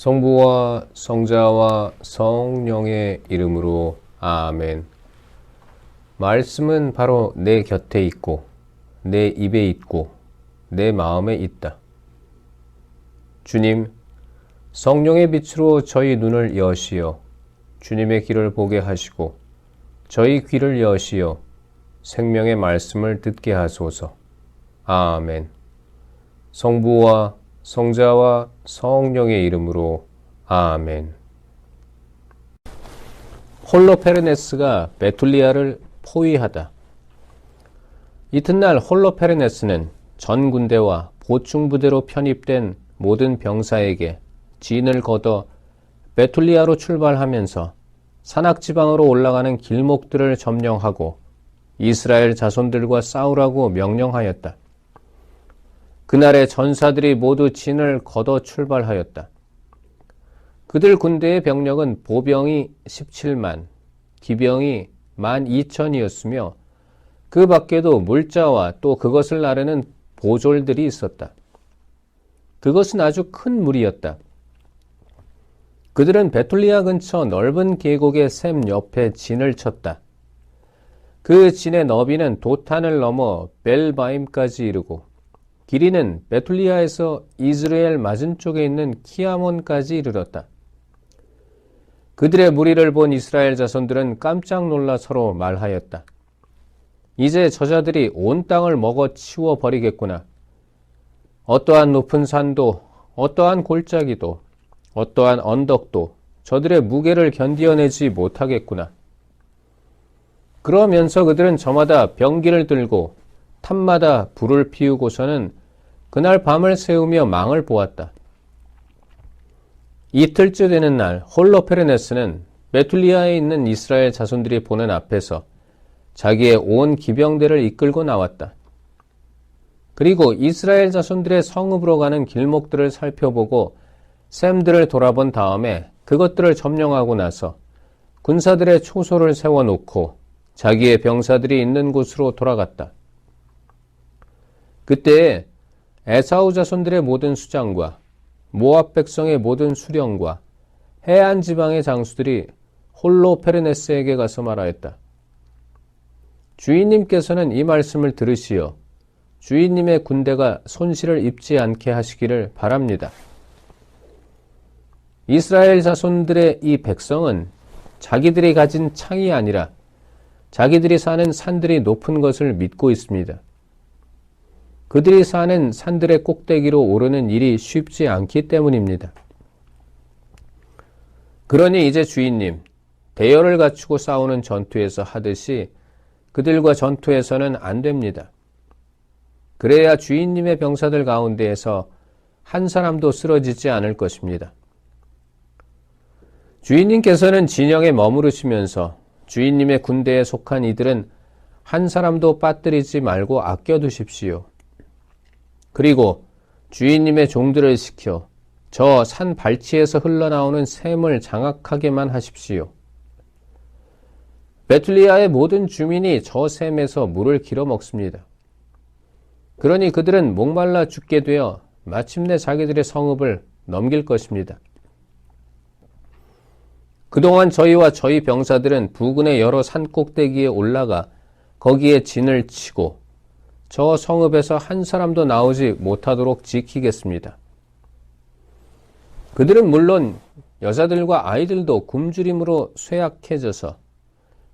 성부와 성자와 성령의 이름으로 아멘. 말씀은 바로 내 곁에 있고 내 입에 있고 내 마음에 있다. 주님, 성령의 빛으로 저희 눈을 여시어 주님의 길을 보게 하시고 저희 귀를 여시어 생명의 말씀을 듣게 하소서. 아멘. 성부와 성자와 성령의 이름으로 아멘. 홀로페르네스가 베툴리아를 포위하다. 이튿날 홀로페르네스는 전 군대와 보충부대로 편입된 모든 병사에게 진을 걷어 베툴리아로 출발하면서 산악지방으로 올라가는 길목들을 점령하고 이스라엘 자손들과 싸우라고 명령하였다. 그날의 전사들이 모두 진을 걷어 출발하였다. 그들 군대의 병력은 보병이 17만, 기병이 12,000이었으며 그 밖에도 물자와 또 그것을 나르는 보졸들이 있었다. 그것은 아주 큰 무리였다. 그들은 베툴리아 근처 넓은 계곡의 샘 옆에 진을 쳤다. 그 진의 너비는 도탄을 넘어 벨바임까지 이르고 길이는 베툴리아에서 이즈르엘 맞은쪽에 있는 키아몬까지 이르렀다. 그들의 무리를 본 이스라엘 자손들은 깜짝 놀라 서로 말하였다. 이제 저자들이 온 땅을 먹어 치워 버리겠구나. 어떠한 높은 산도, 어떠한 골짜기도, 어떠한 언덕도 저들의 무게를 견디어내지 못하겠구나. 그러면서 그들은 저마다 병기를 들고 탑마다 불을 피우고서는 그날 밤을 새우며 망을 보았다. 이틀째 되는 날 홀로페르네스는 베툴리아에 있는 이스라엘 자손들이 보는 앞에서 자기의 온 기병대를 이끌고 나왔다. 그리고 이스라엘 자손들의 성읍으로 가는 길목들을 살펴보고 샘들을 돌아본 다음에 그것들을 점령하고 나서 군사들의 초소를 세워놓고 자기의 병사들이 있는 곳으로 돌아갔다. 그때 에사우 자손들의 모든 수장과 모압 백성의 모든 수령과 해안 지방의 장수들이 홀로페르네스에게 가서 말하였다. 주인님께서는 이 말씀을 들으시어 주인님의 군대가 손실을 입지 않게 하시기를 바랍니다. 이스라엘 자손들의 이 백성은 자기들이 가진 창이 아니라 자기들이 사는 산들이 높은 것을 믿고 있습니다. 그들이 사는 산들의 꼭대기로 오르는 일이 쉽지 않기 때문입니다. 그러니 이제 주인님, 대열을 갖추고 싸우는 전투에서 하듯이 그들과 전투해서는 안 됩니다. 그래야 주인님의 병사들 가운데에서 한 사람도 쓰러지지 않을 것입니다. 주인님께서는 진영에 머무르시면서 주인님의 군대에 속한 이들은 한 사람도 빠뜨리지 말고 아껴두십시오. 그리고 주인님의 종들을 시켜 저 산 발치에서 흘러나오는 샘을 장악하게만 하십시오. 베툴리아의 모든 주민이 저 샘에서 물을 길어 먹습니다. 그러니 그들은 목말라 죽게 되어 마침내 자기들의 성읍을 넘길 것입니다. 그동안 저희와 저희 병사들은 부근의 여러 산 꼭대기에 올라가 거기에 진을 치고 저 성읍에서 한 사람도 나오지 못하도록 지키겠습니다. 그들은 물론 여자들과 아이들도 굶주림으로 쇠약해져서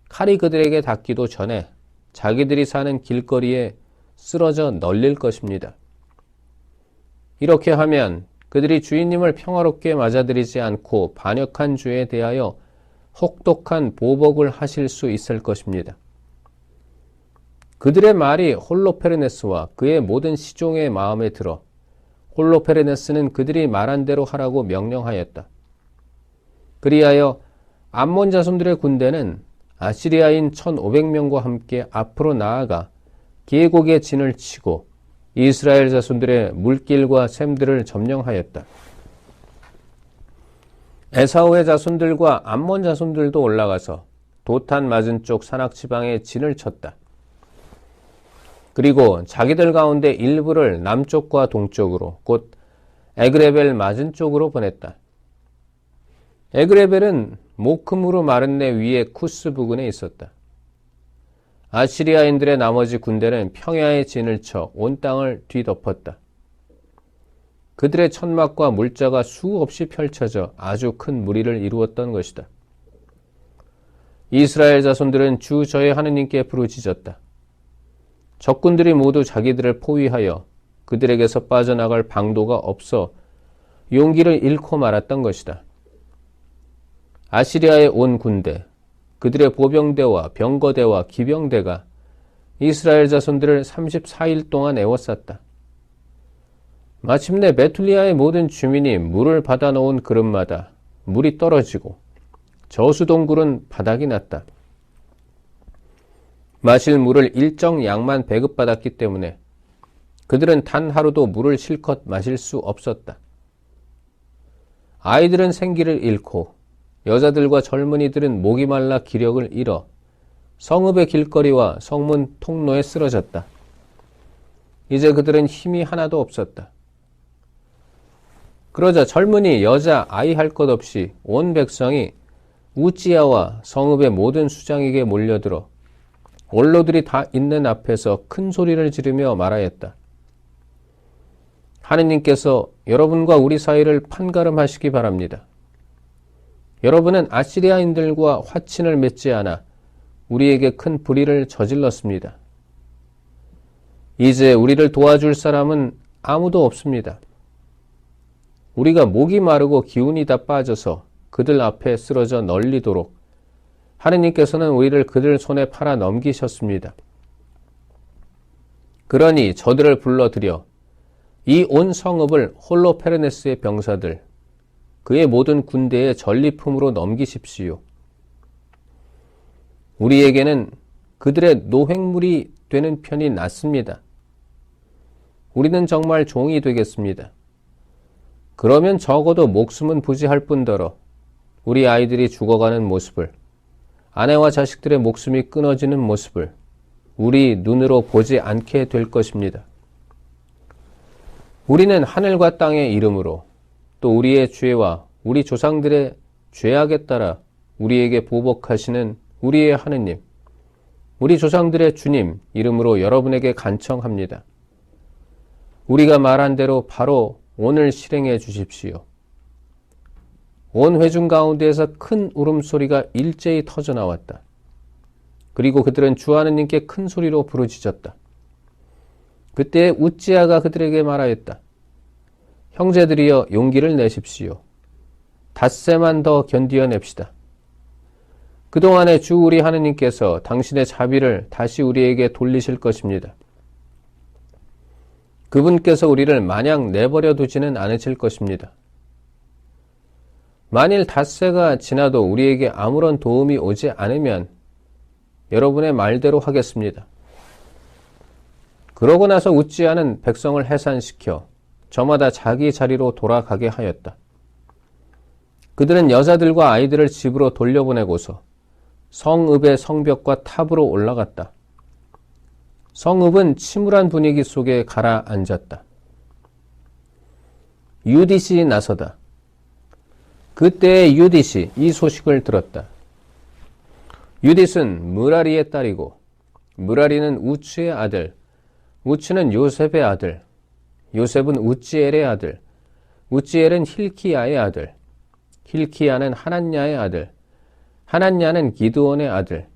칼이 그들에게 닿기도 전에 자기들이 사는 길거리에 쓰러져 널릴 것입니다. 이렇게 하면 그들이 주인님을 평화롭게 맞아들이지 않고 반역한 죄에 대하여 혹독한 보복을 하실 수 있을 것입니다. 그들의 말이 홀로페르네스와 그의 모든 시종의 마음에 들어 홀로페르네스는 그들이 말한 대로 하라고 명령하였다. 그리하여 암몬 자손들의 군대는 아시리아인 1,500명과 함께 앞으로 나아가 계곡에 진을 치고 이스라엘 자손들의 물길과 샘들을 점령하였다. 에사우의 자손들과 암몬 자손들도 올라가서 도탄 맞은 쪽 산악지방에 진을 쳤다. 그리고 자기들 가운데 일부를 남쪽과 동쪽으로 곧 에그레벨 맞은 쪽으로 보냈다. 에그레벨은 모큼으로 마른 내 위에 쿠스 부근에 있었다. 아시리아인들의 나머지 군대는 평야의 진을 쳐 온 땅을 뒤덮었다. 그들의 천막과 물자가 수없이 펼쳐져 아주 큰 무리를 이루었던 것이다. 이스라엘 자손들은 주 저의 하느님께 부르짖었다. 적군들이 모두 자기들을 포위하여 그들에게서 빠져나갈 방도가 없어 용기를 잃고 말았던 것이다. 아시리아의 온 군대, 그들의 보병대와 병거대와 기병대가 이스라엘 자손들을 34일 동안 애워쌌다. 마침내 메툴리아의 모든 주민이 물을 받아놓은 그릇마다 물이 떨어지고 저수동굴은 바닥이 났다. 마실 물을 일정 양만 배급받았기 때문에 그들은 단 하루도 물을 실컷 마실 수 없었다. 아이들은 생기를 잃고 여자들과 젊은이들은 목이 말라 기력을 잃어 성읍의 길거리와 성문 통로에 쓰러졌다. 이제 그들은 힘이 하나도 없었다. 그러자 젊은이, 여자, 아이 할 것 없이 온 백성이 우찌야와 성읍의 모든 수장에게 몰려들어 원로들이 다 있는 앞에서 큰 소리를 지르며 말하였다. 하느님께서 여러분과 우리 사이를 판가름하시기 바랍니다. 여러분은 아시리아인들과 화친을 맺지 않아 우리에게 큰 불의를 저질렀습니다. 이제 우리를 도와줄 사람은 아무도 없습니다. 우리가 목이 마르고 기운이 다 빠져서 그들 앞에 쓰러져 널리도록 하느님께서는 우리를 그들 손에 팔아 넘기셨습니다. 그러니 저들을 불러들여 이 온 성읍을 홀로페르네스의 병사들, 그의 모든 군대의 전리품으로 넘기십시오. 우리에게는 그들의 노획물이 되는 편이 낫습니다. 우리는 정말 종이 되겠습니다. 그러면 적어도 목숨은 부지할 뿐더러 우리 아이들이 죽어가는 모습을, 아내와 자식들의 목숨이 끊어지는 모습을 우리 눈으로 보지 않게 될 것입니다. 우리는 하늘과 땅의 이름으로 또 우리의 죄와 우리 조상들의 죄악에 따라 우리에게 보복하시는 우리의 하느님, 우리 조상들의 주님 이름으로 여러분에게 간청합니다. 우리가 말한 대로 바로 오늘 실행해 주십시오. 온 회중 가운데에서 큰 울음소리가 일제히 터져나왔다. 그리고 그들은 주 하느님께 큰 소리로 부르짖었다. 그때 우찌야가 그들에게 말하였다. 형제들이여 용기를 내십시오. 닷새만 더 견디어냅시다. 그동안에 주 우리 하느님께서 당신의 자비를 다시 우리에게 돌리실 것입니다. 그분께서 우리를 마냥 내버려 두지는 않으실 것입니다. 만일 닷새가 지나도 우리에게 아무런 도움이 오지 않으면 여러분의 말대로 하겠습니다. 그러고 나서 우찌야는 백성을 해산시켜 저마다 자기 자리로 돌아가게 하였다. 그들은 여자들과 아이들을 집으로 돌려보내고서 성읍의 성벽과 탑으로 올라갔다. 성읍은 침울한 분위기 속에 가라앉았다. 유딧이 나서다. 그때 유딧이 이 소식을 들었다. 유딧은 므라리의 딸이고 므라리는 우츠의 아들, 우츠는 요셉의 아들, 요셉은 우찌엘의 아들, 우찌엘은 힐키야의 아들, 힐키야는 하난야의 아들, 하난야는 기드온의 아들,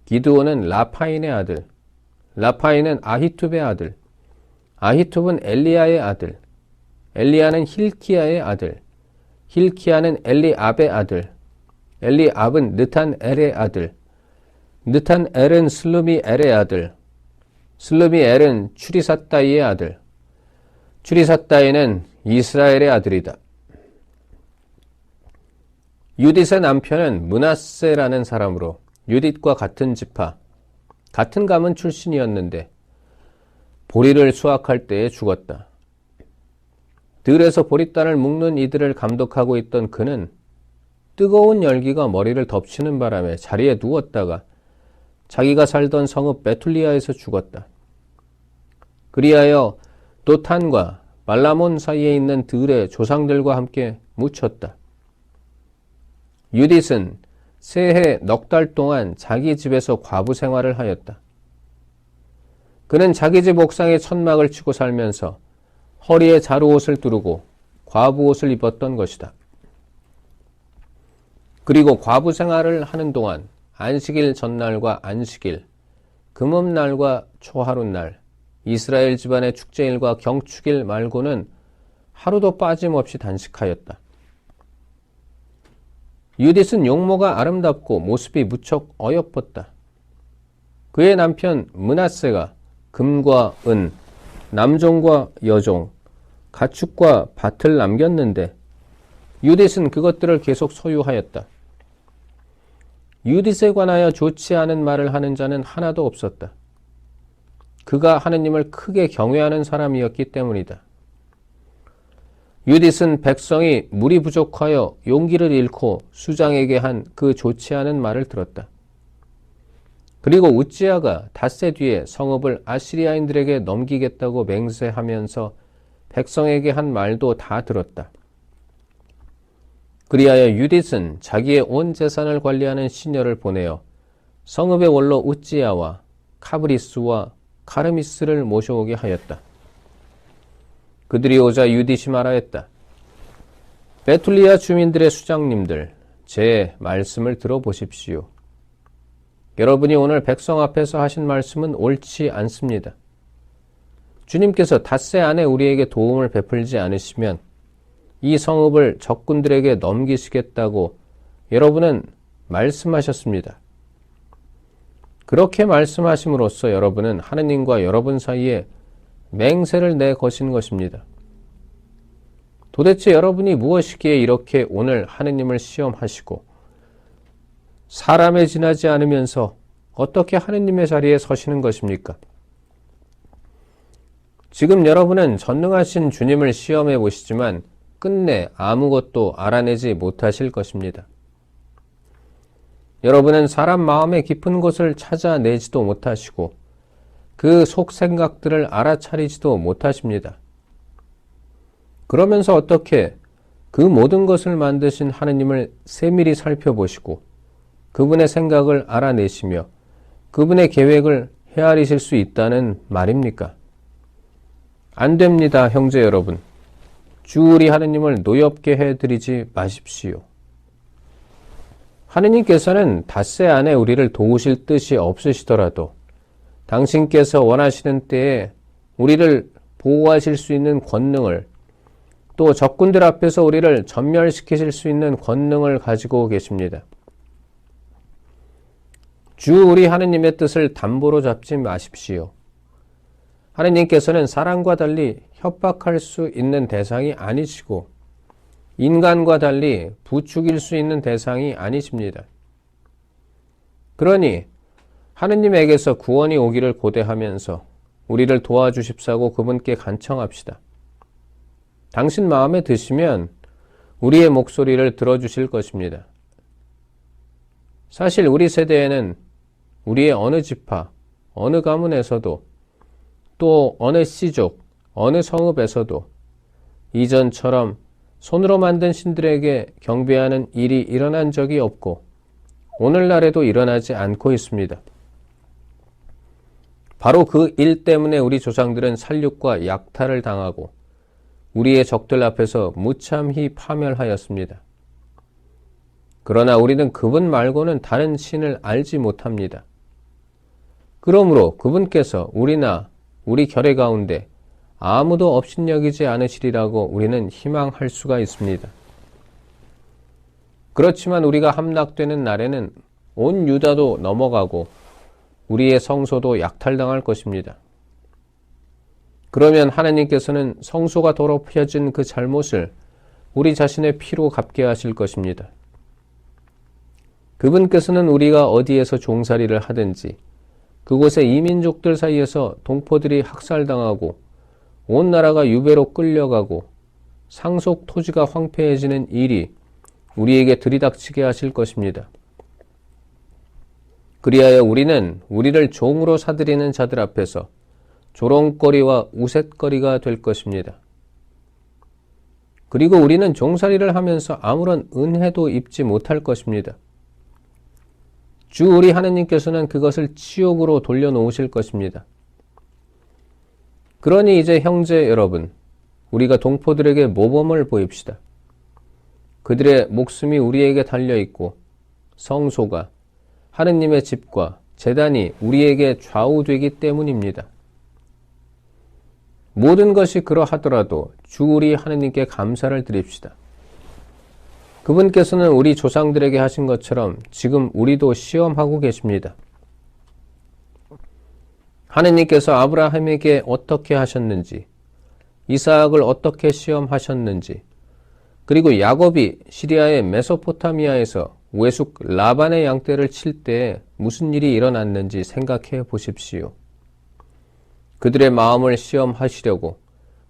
기드온은 라파인의 아들, 라파인은 아히투브의 아들, 아히투브는 엘리야의 아들, 엘리야는 힐키야의 아들, 힐키야는 엘리압의 아들, 엘리압은 느탄엘의 아들, 느탄엘은 슬루미엘의 아들, 슬루미엘은 추리사다이의 아들, 추리사다이는 이스라엘의 아들이다. 유딧의 남편은 므낫세라는 사람으로 유딧과 같은 지파, 같은 가문 출신이었는데 보리를 수확할 때에 죽었다. 들에서 보리단을 묶는 이들을 감독하고 있던 그는 뜨거운 열기가 머리를 덮치는 바람에 자리에 누웠다가 자기가 살던 성읍 메툴리아에서 죽었다. 그리하여 도탄과 말라몬 사이에 있는 들의 조상들과 함께 묻혔다. 유딧은 새해 넉 달 동안 자기 집에서 과부 생활을 하였다. 그는 자기 집 옥상에 천막을 치고 살면서 허리에 자루옷을 두르고 과부옷을 입었던 것이다. 그리고 과부 생활을 하는 동안 안식일 전날과 안식일, 금음날과 초하룻날, 이스라엘 집안의 축제일과 경축일 말고는 하루도 빠짐없이 단식하였다. 유딧은 용모가 아름답고 모습이 무척 어여뻤다. 그의 남편 므낫세가 금과 은, 남종과 여종, 가축과 밭을 남겼는데 유딧은 그것들을 계속 소유하였다. 유딧에 관하여 좋지 않은 말을 하는 자는 하나도 없었다. 그가 하느님을 크게 경외하는 사람이었기 때문이다. 유딧은 백성이 물이 부족하여 용기를 잃고 수장에게 한 그 좋지 않은 말을 들었다. 그리고 우찌야가 닷새 뒤에 성읍을 아시리아인들에게 넘기겠다고 맹세하면서 백성에게 한 말도 다 들었다. 그리하여 유딧은 자기의 온 재산을 관리하는 시녀를 보내어 성읍의 원로 우찌야와 카브리스와 카르미스를 모셔오게 하였다. 그들이 오자 유딧이 말하였다. 베툴리아 주민들의 수장님들, 제 말씀을 들어보십시오. 여러분이 오늘 백성 앞에서 하신 말씀은 옳지 않습니다. 주님께서 닷새 안에 우리에게 도움을 베풀지 않으시면 이 성읍을 적군들에게 넘기시겠다고 여러분은 말씀하셨습니다. 그렇게 말씀하심으로써 여러분은 하느님과 여러분 사이에 맹세를 내거신 것입니다. 도대체 여러분이 무엇이기에 이렇게 오늘 하느님을 시험하시고 사람에 지나지 않으면서 어떻게 하느님의 자리에 서시는 것입니까? 지금 여러분은 전능하신 주님을 시험해 보시지만 끝내 아무것도 알아내지 못하실 것입니다. 여러분은 사람 마음의 깊은 곳을 찾아내지도 못하시고 그 속 생각들을 알아차리지도 못하십니다. 그러면서 어떻게 그 모든 것을 만드신 하느님을 세밀히 살펴보시고 그분의 생각을 알아내시며 그분의 계획을 헤아리실 수 있다는 말입니까? 안 됩니다, 형제 여러분. 주 우리 하느님을 노엽게 해드리지 마십시오. 하느님께서는 닷새 안에 우리를 도우실 뜻이 없으시더라도 당신께서 원하시는 때에 우리를 보호하실 수 있는 권능을 또 적군들 앞에서 우리를 전멸시키실 수 있는 권능을 가지고 계십니다. 주 우리 하느님의 뜻을 담보로 잡지 마십시오. 하느님께서는 사람과 달리 협박할 수 있는 대상이 아니시고 인간과 달리 부추길 수 있는 대상이 아니십니다. 그러니 하느님에게서 구원이 오기를 고대하면서 우리를 도와주십사고 그분께 간청합시다. 당신 마음에 드시면 우리의 목소리를 들어주실 것입니다. 사실 우리 세대에는 우리의 어느 지파, 어느 가문에서도 또 어느 씨족, 어느 성읍에서도 이전처럼 손으로 만든 신들에게 경배하는 일이 일어난 적이 없고 오늘날에도 일어나지 않고 있습니다. 바로 그 일 때문에 우리 조상들은 살육과 약탈을 당하고 우리의 적들 앞에서 무참히 파멸하였습니다. 그러나 우리는 그분 말고는 다른 신을 알지 못합니다. 그러므로 그분께서 우리나 우리 결의 가운데 아무도 업신여기지 않으시리라고 우리는 희망할 수가 있습니다. 그렇지만 우리가 함락되는 날에는 온 유다도 넘어가고 우리의 성소도 약탈당할 것입니다. 그러면 하나님께서는 성소가 더럽혀진 그 잘못을 우리 자신의 피로 갚게 하실 것입니다. 그분께서는 우리가 어디에서 종살이를 하든지 그곳의 이민족들 사이에서 동포들이 학살당하고 온 나라가 유배로 끌려가고 상속 토지가 황폐해지는 일이 우리에게 들이닥치게 하실 것입니다. 그리하여 우리는 우리를 종으로 사들이는 자들 앞에서 조롱거리와 우쇳거리가 될 것입니다. 그리고 우리는 종살이를 하면서 아무런 은혜도 입지 못할 것입니다. 주 우리 하느님께서는 그것을 치욕으로 돌려놓으실 것입니다. 그러니 이제 형제 여러분, 우리가 동포들에게 모범을 보입시다. 그들의 목숨이 우리에게 달려있고 성소가 하느님의 집과 제단이 우리에게 좌우되기 때문입니다. 모든 것이 그러하더라도 주 우리 하느님께 감사를 드립시다. 그분께서는 우리 조상들에게 하신 것처럼 지금 우리도 시험하고 계십니다. 하느님께서 아브라함에게 어떻게 하셨는지, 이삭을 어떻게 시험하셨는지, 그리고 야곱이 시리아의 메소포타미아에서 외숙 라반의 양떼를 칠 때 무슨 일이 일어났는지 생각해 보십시오. 그들의 마음을 시험하시려고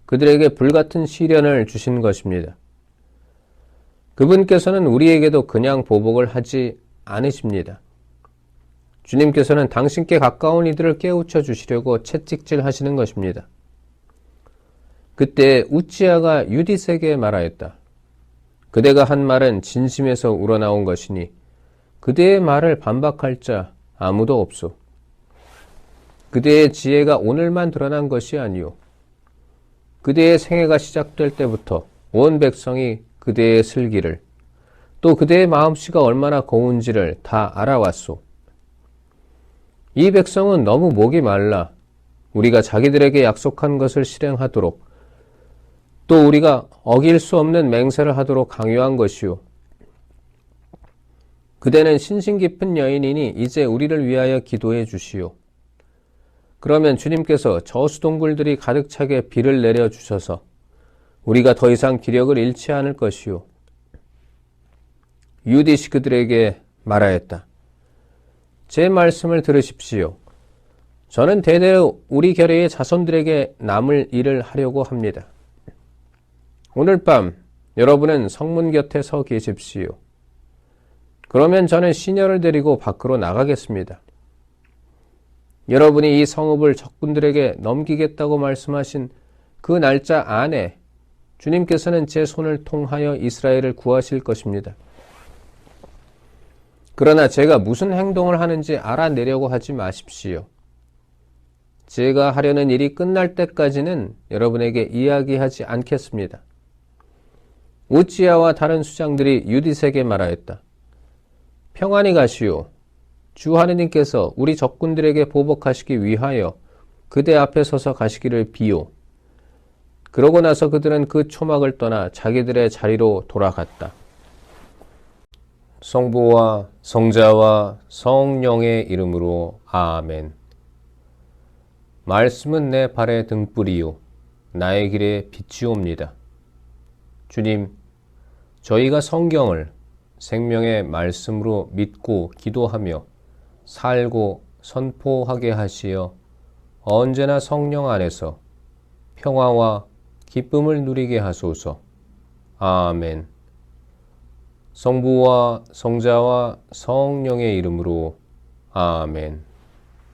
그들에게 불같은 시련을 주신 것입니다. 그분께서는 우리에게도 그냥 보복을 하지 않으십니다. 주님께서는 당신께 가까운 이들을 깨우쳐 주시려고 채찍질 하시는 것입니다. 그때 우찌야가 유디세게 말하였다. 그대가 한 말은 진심에서 우러나온 것이니 그대의 말을 반박할 자 아무도 없소. 그대의 지혜가 오늘만 드러난 것이 아니오. 그대의 생애가 시작될 때부터 온 백성이 그대의 슬기를, 또 그대의 마음씨가 얼마나 고운지를 다 알아왔소. 이 백성은 너무 목이 말라 우리가 자기들에게 약속한 것을 실행하도록, 또 우리가 어길 수 없는 맹세를 하도록 강요한 것이요. 그대는 신심 깊은 여인이니 이제 우리를 위하여 기도해 주시오. 그러면 주님께서 저수동굴들이 가득 차게 비를 내려주셔서 우리가 더 이상 기력을 잃지 않을 것이요. 유디시 그들에게 말하였다. 제 말씀을 들으십시오. 저는 대대로 우리 결의의 자손들에게 남을 일을 하려고 합니다. 오늘 밤 여러분은 성문 곁에 서 계십시오. 그러면 저는 시녀를 데리고 밖으로 나가겠습니다. 여러분이 이 성읍을 적군들에게 넘기겠다고 말씀하신 그 날짜 안에 주님께서는 제 손을 통하여 이스라엘을 구하실 것입니다. 그러나 제가 무슨 행동을 하는지 알아내려고 하지 마십시오. 제가 하려는 일이 끝날 때까지는 여러분에게 이야기하지 않겠습니다. 우찌야와 다른 수장들이 유디세게 말하였다. 평안히 가시오. 주 하느님께서 우리 적군들에게 보복하시기 위하여 그대 앞에 서서 가시기를 비오. 그러고 나서 그들은 그 초막을 떠나 자기들의 자리로 돌아갔다. 성부와 성자와 성령의 이름으로 아멘. 말씀은 내 발의 등불이요 나의 길에 빛이옵니다. 주님, 저희가 성경을 생명의 말씀으로 믿고 기도하며 살고 선포하게 하시어 언제나 성령 안에서 평화와 기쁨을 누리게 하소서. 아멘. 성부와 성자와 성령의 이름으로 아멘.